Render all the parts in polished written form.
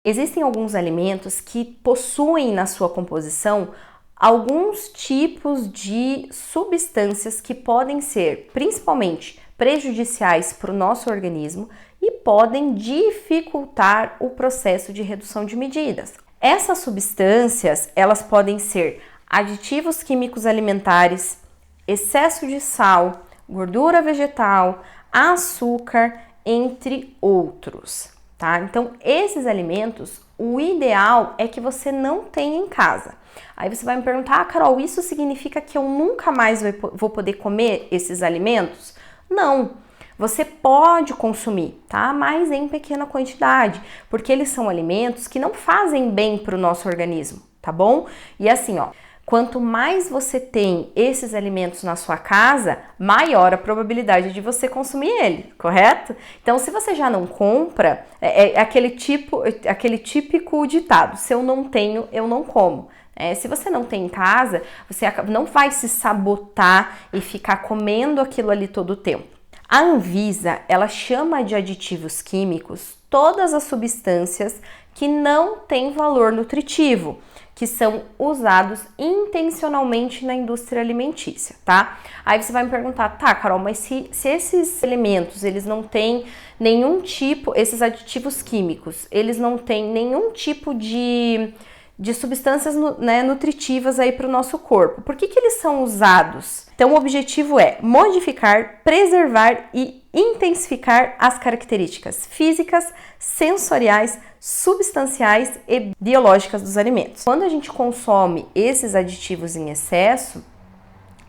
Existem alguns alimentos que possuem na sua composição alguns tipos de substâncias que podem ser principalmente prejudiciais para o nosso organismo e podem dificultar o processo de redução de medidas. Essas substâncias, elas podem ser aditivos químicos alimentares, excesso de sal, gordura vegetal, açúcar, entre outros, tá? Então, esses alimentos, o ideal é que você não tenha em casa. Aí você vai me perguntar, Carol, isso significa que eu nunca mais vou poder comer esses alimentos? Não, você pode consumir, tá? Mas em pequena quantidade, porque eles são alimentos que não fazem bem para o nosso organismo, tá bom? E assim, ó, quanto mais você tem esses alimentos na sua casa, maior a probabilidade de você consumir ele, correto? Então, se você já não compra, é aquele típico ditado, se eu não tenho, eu não como. Se você não tem em casa, você não vai se sabotar e ficar comendo aquilo ali todo o tempo. A Anvisa, ela chama de aditivos químicos todas as substâncias que não têm valor nutritivo, que são usados intencionalmente na indústria alimentícia, tá? Aí você vai me perguntar, tá, Carol, mas se esses elementos, eles não têm nenhum tipo, esses aditivos químicos, eles não têm nenhum tipo de substâncias nutritivas aí para o nosso corpo. Por que eles são usados? Então, o objetivo é modificar, preservar e intensificar as características físicas, sensoriais, substanciais e biológicas dos alimentos. Quando a gente consome esses aditivos em excesso,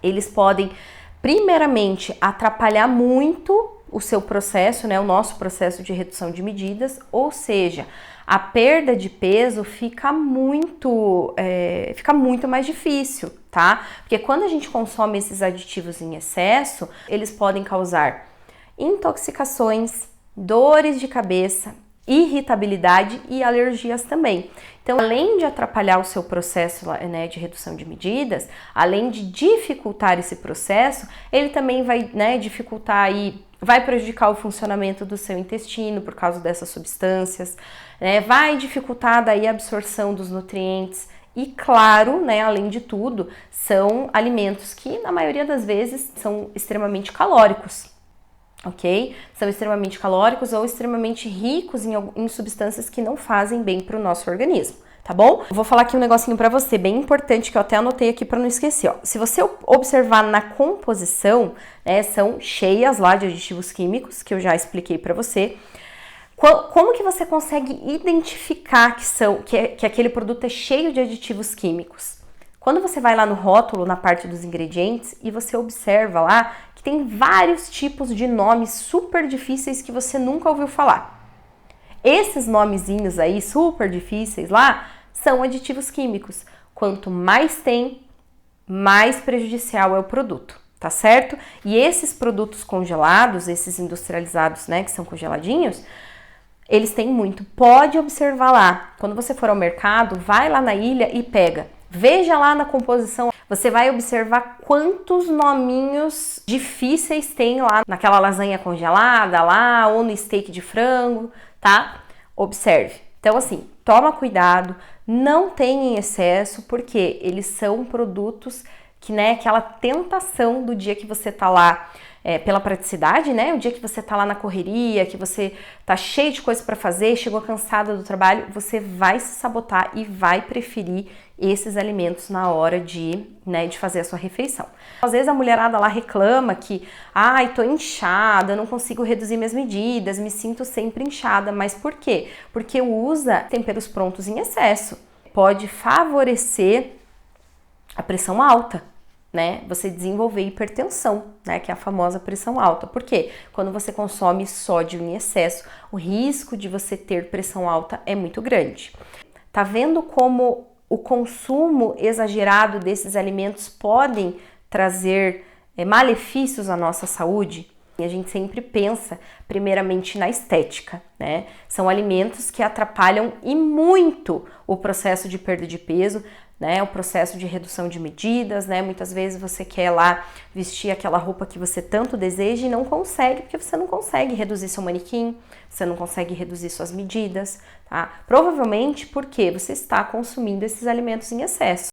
eles podem, primeiramente, atrapalhar muito o seu processo, o nosso processo de redução de medidas, ou seja, a perda de peso fica muito mais difícil, tá? Porque quando a gente consome esses aditivos em excesso, eles podem causar intoxicações, dores de cabeça, irritabilidade e alergias também. Então, além de atrapalhar o seu processo de redução de medidas, além de dificultar esse processo, ele também vai dificultar e vai prejudicar o funcionamento do seu intestino por causa dessas substâncias, vai dificultar daí a absorção dos nutrientes e, claro, além de tudo, são alimentos que na maioria das vezes são extremamente calóricos. Ok? São extremamente calóricos ou extremamente ricos em substâncias que não fazem bem para o nosso organismo, tá bom? Eu vou falar aqui um negocinho para você, bem importante, que eu até anotei aqui para não esquecer, ó. Se você observar na composição, são cheias lá de aditivos químicos, que eu já expliquei para você. Como que você consegue identificar que aquele produto é cheio de aditivos químicos? Quando você vai lá no rótulo, na parte dos ingredientes, e você observa lá que tem vários tipos de nomes super difíceis que você nunca ouviu falar. Esses nomezinhos aí super difíceis lá são aditivos químicos. Quanto mais tem, mais prejudicial é o produto, tá certo? E esses produtos congelados, esses industrializados, que são congeladinhos, eles têm muito. Pode observar lá. Quando você for ao mercado, vai lá na ilha e pega. Veja lá na composição, você vai observar quantos nominhos difíceis tem lá naquela lasanha congelada lá, ou no steak de frango, tá? Observe. Então, assim, toma cuidado, não tenha em excesso, porque eles são produtos que, aquela tentação do dia que você tá lá, pela praticidade, o dia que você tá lá na correria, que você tá cheio de coisa para fazer, chegou cansada do trabalho, você vai se sabotar e vai preferir esses alimentos na hora de fazer a sua refeição. Às vezes a mulherada lá reclama que, tô inchada, não consigo reduzir minhas medidas, me sinto sempre inchada, mas por quê? Porque usa temperos prontos em excesso. Pode favorecer a pressão alta, você desenvolver hipertensão, que é a famosa pressão alta. Por quê? Quando você consome sódio em excesso, o risco de você ter pressão alta é muito grande. Tá vendo como o consumo exagerado desses alimentos podem trazer malefícios à nossa saúde? E a gente sempre pensa primeiramente na estética, né? São alimentos que atrapalham e muito o processo de perda de peso, né? O processo de redução de medidas, né? Muitas vezes você quer lá vestir aquela roupa que você tanto deseja e não consegue, porque você não consegue reduzir seu manequim, você não consegue reduzir suas medidas, tá? Provavelmente porque você está consumindo esses alimentos em excesso.